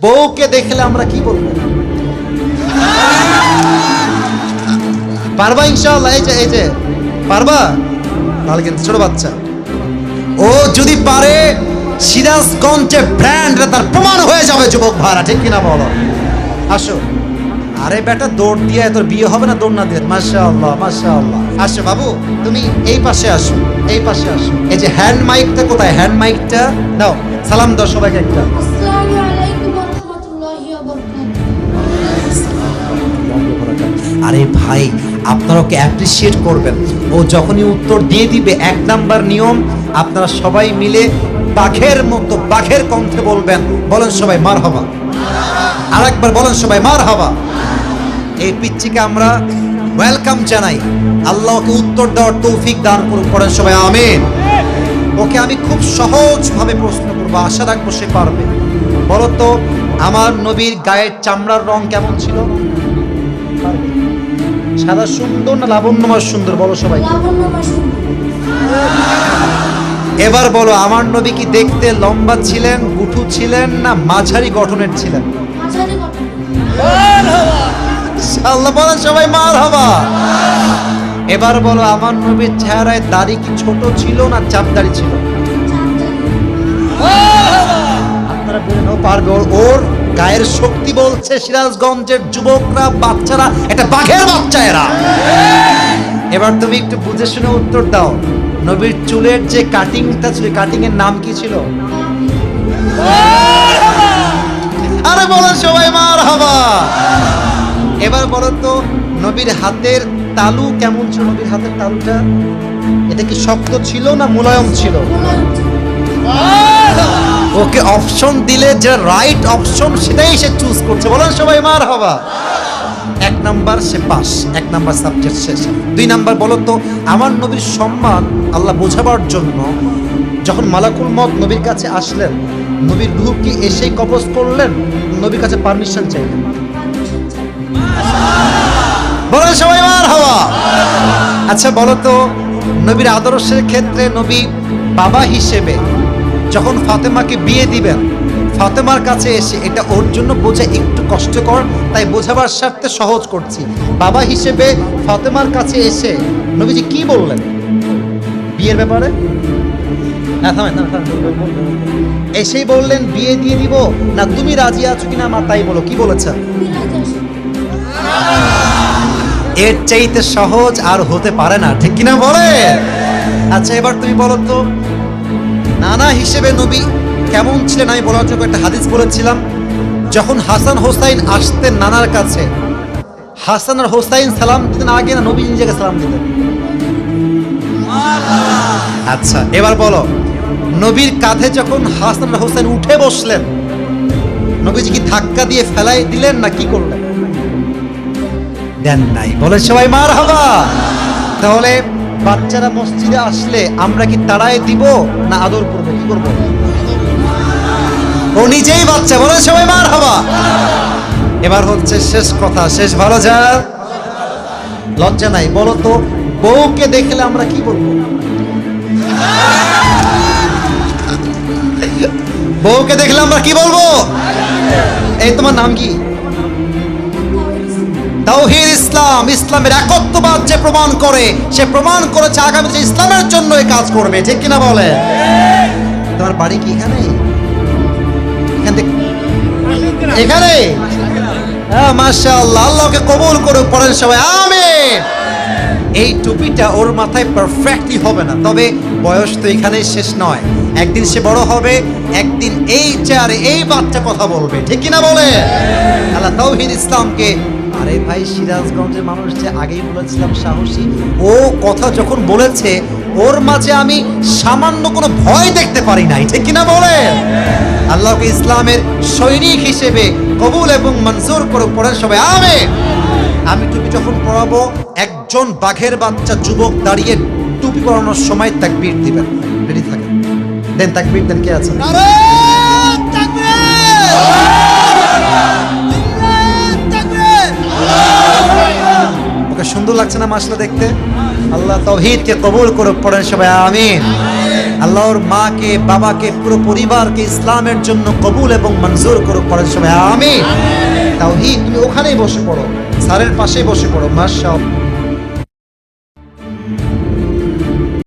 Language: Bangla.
বউকে দেখলে আমরা কি বলবো? পারবা ইনশাআল্লাহ? এই যে পারবা? তাহলে কিন্তু ছোট বাচ্চা, ও যদি পারে সিরাজগঞ্জে ব্র্যান্ড তার প্রমাণ হয়ে যাবে যুবক ভাড়া, ঠিক কিনা বলো? আসো। আরে বেটা দৌড় দিয়ে তোর বিয়ে হবে না দৌড় না দিয়ে? মাশাআল্লাহ মাশাআল্লাহ। আসো বাবু, তুমি এই পাশে আসো, এই পাশে আসো। এই যে হ্যান্ড মাইকটা কোথায়? হ্যান্ড মাইকটা দাও, সালাম দাও সবাইকে একটা। আসসালামু আলাইকুম ওয়া রাহমাতুল্লাহি ওয়া বারাকাতুহু। আরে ভাই, আপনারা ওকে অ্যাপ্রিসিয়েট করবেন। ও যখনই উত্তর দিয়ে দিবে, 1 নাম্বার নিয়ম, আপনারা সবাই মিলে বাঘের মতো বাঘের কণ্ঠে বলবেন। বলেন সবাই মারহাবা। আরেকবার বলেন সবাই মারহাবা। এই পিচ্চিকে আমরা ওয়েলকাম জানাই। আল্লাহ ওকে উত্তর দেওয়ার তৌফিক দান করুন। পড়েন সবাই আমিন। ওকে আমি খুব সহজভাবে প্রশ্ন করবো, আশা রাখবো সে পারবে। বলো তো, আমার নবীর গায়ের চামড়ার রং কেমন ছিল? সাদা সুন্দর না লাবণ্যময় সুন্দর? বলো সবাই। লাবণ্যময় সুন্দর। এবার বলো, আমার নবী কি দেখতে লম্বা ছিলেন, গুঠু ছিলেন, না মাঝারি গঠনের ছিলেন? মাঝারি গঠন। আল্লাহ বলেন সবাই মারহাবা। এবার বলো, আমার নবীর চেহারায় দাড়ি কি ছোট ছিল না চাপ দাড়ি ছিল? আপনারা বলেন ও পারবে। ওর গায়ের শক্তি বলছে সিরাজগঞ্জের যুবকরা, বাচ্চারা, এটা বাঘের বাচ্চা এরা। এবার তুমি একটু বুঝে শুনে উত্তর দাও। নবীর চুলের যে কাটিংটা ছিল, কাটিং এর নাম কি ছিল? আরে বলেন সবাই মারহাবা। এবার বলো তো, নবীর হাতের তালু কেমন ছিল? নবীর হাতের তালুটা এটা কি শক্ত ছিল না মুলায়ম ছিল? ওকে অপশন দিলে যে রাইট অপশন সেটাই সে চুজ করছে। বলেন সবাই মারহাবা। 1 নাম্বার সে পাস, 1 নাম্বার সাবজেক্ট শেষ। 2 নাম্বার বলো তো, আমার নবীর সম্মান আল্লাহ বোঝাবার জন্য যখন মালাকুল মউত নবীর কাছে আসলেন, নবীর রূহ কি এসেই কবজ করলেন, নবীর কাছে পারমিশন চাইলেন? বলেন সবাই মারহাবা। আচ্ছা বলো তো, নবীর আদর্শের ক্ষেত্রে নবী বাবা হিসেবে যখন ফাতেমাকে বিয়ে দিবেন, ফাতেমার কাছে এসে, এটা ওর জন্য বোঝা একটু কষ্টকর, তাই বোঝাবার স্বার্থে সহজ করছি। বাবা হিসেবে ফাতেমার কাছে এসে নবীজি কি বললেন বিয়ের ব্যাপারে? এসেই বললেন বিয়ে দিয়ে দিব, না তুমি রাজি আছো কিনা মা তাই বলো, কি বলেছে? এর চাইতে সহজ আর হতে পারে না, ঠিক কিনা বলে? আচ্ছা এবার তুমি বলো তো, নানা হিসেবে নবী কেমন ছিলেন? আমি বলার জন্য একটা হাদিস বলেছিলাম, যখন হাসান হোসাইন আসতেন নানার কাছে, হাসান আর হোসাইন সালাম দিতেন আগে না নবী নিজেকে সালাম দিতেন? আচ্ছা এবার বলো, নবীর কাঁধে যখন হাসান আর হোসাইন উঠে বসলেন, নবীজি কি ধাক্কা দিয়ে ফেলাই দিলেন না কি করলেন? দেন নাই। বলে সবাই মারহাবা। তাহলে বাচ্চারা মসজিদে আসলে আমরা কি তাড়ায় দিব না আদর করবো, কি করবো? ও নিজেই বাচ্চা। বলে সবাই মারহাবা। এবার হচ্ছে শেষ কথা, শেষ ভালো যা, লজ্জা নাই। বলো তো, বউকে দেখলে আমরা কি বলবো? বউকে দেখলে আমরা কি বলবো? এই তোমার নাম কি? তাওহীদ ইসলাম, ইসলামের একত্ববাদ যে প্রমাণ করে, সে প্রমাণ করেছে আগামীতে ইসলামের জন্য এই কাজ করবে, ঠিক কিনা বলে? তোমার বাড়ি কি এখানে? এখানে? হ্যাঁ মাশাআল্লাহ, আল্লাহকে কবুল করুক। পড়েন সবাই আমিন। এই টুপিটা ওর মাথায় পারফেক্টলি হবে না, তবে বয়স তো এখানেই শেষ নয়। একদিন সে বড় হবে, একদিন এই চেয়ারে এই বাচ্চা কথা বলবে, ঠিক কিনা বলে? আল্লাহ তাওহীদ ইসলামকে, আরে ভাই সিরাজগঞ্জের মানুষ যে আগেই বলেছিলাম সাহসী, ও কথা যখন বলেছে ওর মাঝে আমি সামান্য কোনো ভয় দেখতে পারি নাই, ঠিক কিনা বলে? আল্লাহকে ইসলামের সৈনিক হিসেবে কবুল এবং মঞ্জুর করে। পড়েন সবাই আমিন। আমি টুপি যখন পরাবো, একজন বাঘের বাচ্চা যুবক দাঁড়িয়ে টুপি পরানোর সময় তাকবীর দিবেন। রেডি থাকেন, দেন তাকবীর দেন। কে আছে? ওকে সুন্দর লাগছে না মাশাআল্লাহ দেখতে? আল্লাহ তাওহীদকে কবুল করুক, পড়েন সবাই আমিন। আল্লাহ ওর মাকে বাবাকে পুরো পরিবারকে ইসলামের জন্য কবুল এবং মঞ্জুর করুক, পড়েন সবাই আমিন। তাওহীদ, তুমি ওখানেই বসে পড়ো, স্যারের পাশেই বসে পড়ো। মাশাআল্লাহ।